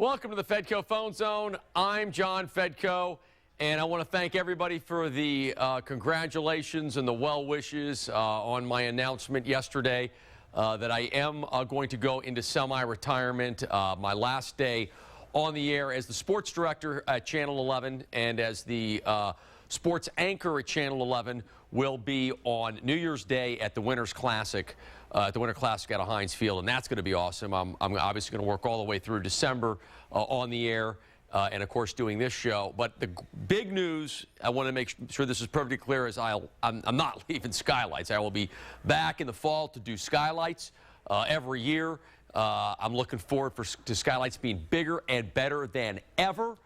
Welcome to the Fedko Phone Zone. I'm John Fedko, and I want to thank everybody for the congratulations and the well wishes on my announcement yesterday that I am going to go into semi-retirement. My last day on the air as the sports director at Channel 11 and as the sports anchor at Channel 11 will be on New Year's Day at the Winter Classic at Heinz Field, and that's going to be awesome. I'm obviously going to work all the way through December on the air and, of course, doing this show. But the big news, I want to make sure this is perfectly clear, is I'm not leaving Skylights. I will be back in the fall to do Skylights every year. I'm looking forward to Skylights being bigger and better than ever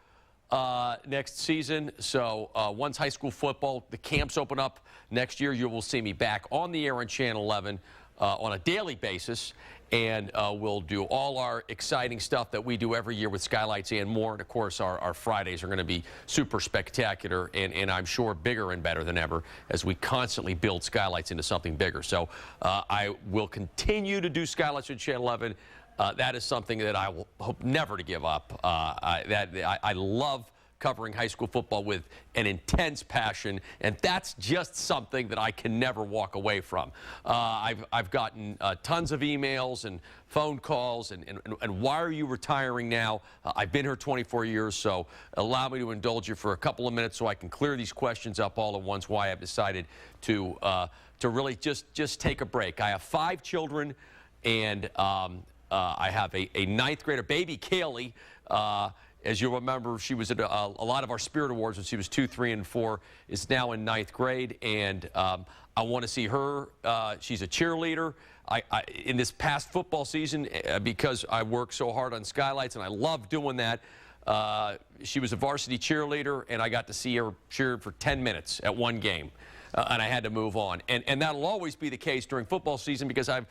next season. So once high school football, the camps open up next year, you will see me back on the air on Channel 11 on a daily basis, and we'll do all our exciting stuff that we do every year with Skylights and more. And of course, our Fridays are going to be super spectacular and I'm sure bigger and better than ever as we constantly build Skylights into something bigger. So I will continue to do Skylights on Channel 11. That is something that I will hope never to give up. I love covering high school football with an intense passion, and that's just something that I can never walk away from. I've gotten tons of emails and phone calls, and why are you retiring now? I've been here 24 years, so allow me to indulge you for a couple of minutes so I can clear these questions up all at once, why I've decided to really just take a break. I have 5 children, and I have a ninth grader, baby Kaylee. As you'll remember, she was at a lot of our Spirit Awards when she was 2, 3, and 4, is now in 9th grade, and I want to see her. She's a cheerleader. In this past football season, because I work so hard on Skylights, and I love doing that, she was a varsity cheerleader, and I got to see her cheer for 10 minutes at one game. And I had to move on. And that'll always be the case during football season because I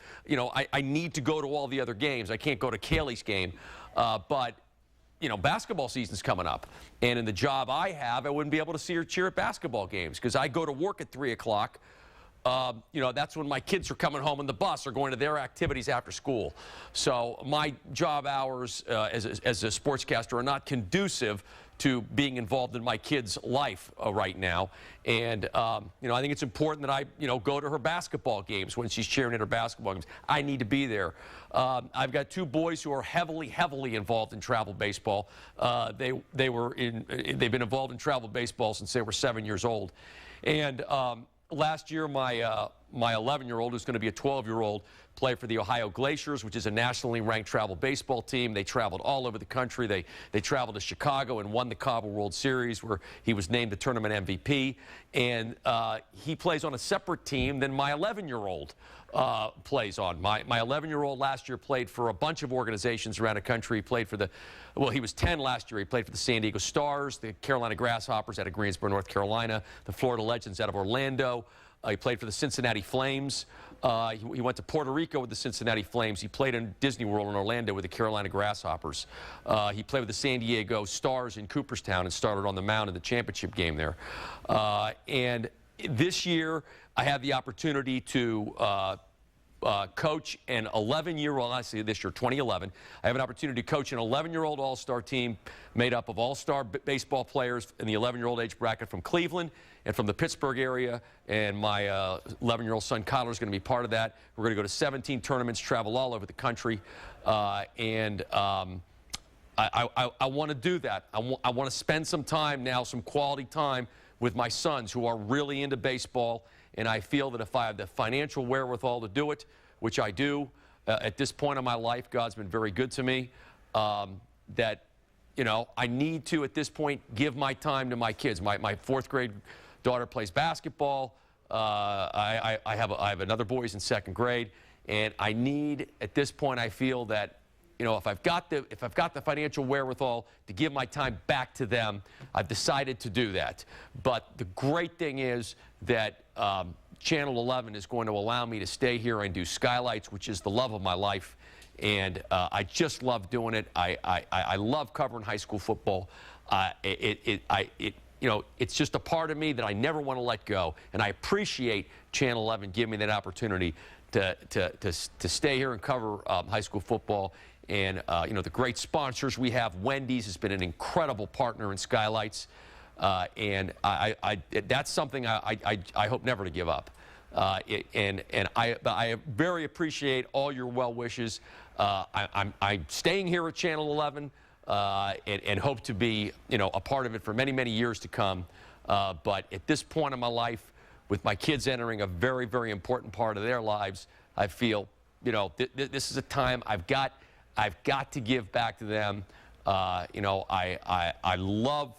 need to go to all the other games. I can't go to Kaylee's game. But, basketball season's coming up. And in the job I have, I wouldn't be able to see her cheer at basketball games because I go to work at 3 o'clock. That's when my kids are coming home on the bus or going to their activities after school. So my job hours as a sportscaster are not conducive to being involved in my kid's life right now. And, I think it's important that I, go to her basketball games when she's cheering at her basketball games. I need to be there. I've got 2 boys who are heavily involved in travel baseball. They've been involved in travel baseball since they were 7 years old. And last year, my 11-year-old, who's going to be a 12-year-old, played for the Ohio Glaciers, which is a nationally ranked travel baseball team. They traveled all over the country. They traveled to Chicago and won the Cobble World Series, where he was named the tournament MVP. And he plays on a separate team than my 11-year-old plays on. My 11-year-old last year played for a bunch of organizations around the country. He played for he was 10 last year. He played for the San Diego Stars, the Carolina Grasshoppers out of Greensboro, North Carolina, the Florida Legends out of Orlando. He played for the Cincinnati Flames. He went to Puerto Rico with the Cincinnati Flames. He played in Disney World in Orlando with the Carolina Grasshoppers. He played with the San Diego Stars in Cooperstown and started on the mound in the championship game there. And this year, I had the opportunity to coach an 11-year-old, I say this year, 2011. I have an opportunity to coach an 11-year-old all-star team made up of all-star baseball players in the 11-year-old age bracket from Cleveland and from the Pittsburgh area. And my 11-year-old son, Kyler, is going to be part of that. We're going to go to 17 tournaments, travel all over the country. I want to do that. I want to spend some time now, some quality time with my sons who are really into baseball. And I feel that if I have the financial wherewithal to do it, which I do, at this point in my life, God's been very good to me, that, I need to, at this point, give my time to my kids. My 4th grade daughter plays basketball. I have another boy who's in 2nd grade. And I need, at this point, I feel that, if I've got the financial wherewithal to give my time back to them, I've decided to do that. But the great thing is that Channel 11 is going to allow me to stay here and do Skylights, which is the love of my life. And I just love doing it. I love covering high school football. It's just a part of me that I never want to let go. And I appreciate Channel 11 giving me that opportunity to stay here and cover high school football. and you know, the great sponsors we have. Wendy's has been an incredible partner in Skylights, and that's something I hope never to give up. And I very appreciate all your well wishes. I'm staying here at Channel 11 and hope to be, you know, a part of it for many, many years to come. But at this point in my life, with my kids entering a very, very important part of their lives, I feel, you know, this is a time I've got to give back to them. You know, I love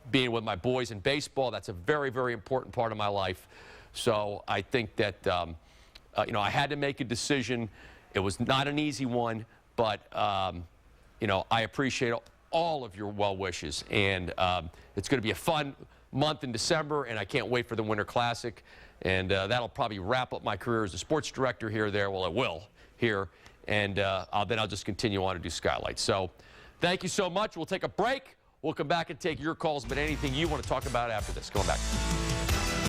being with my boys in baseball. That's a very, very important part of my life. So I think that, you know, I had to make a decision. It was not an easy one, but, you know, I appreciate all of your well wishes. And it's going to be a fun month in December, and I can't wait for the Winter Classic. And that'll probably wrap up my career as a sports director here or there. Well, it will here. And then I'll just continue on to do Skylights. So thank you so much. We'll take a break. We'll come back and take your calls about anything you want to talk about after this. Going back.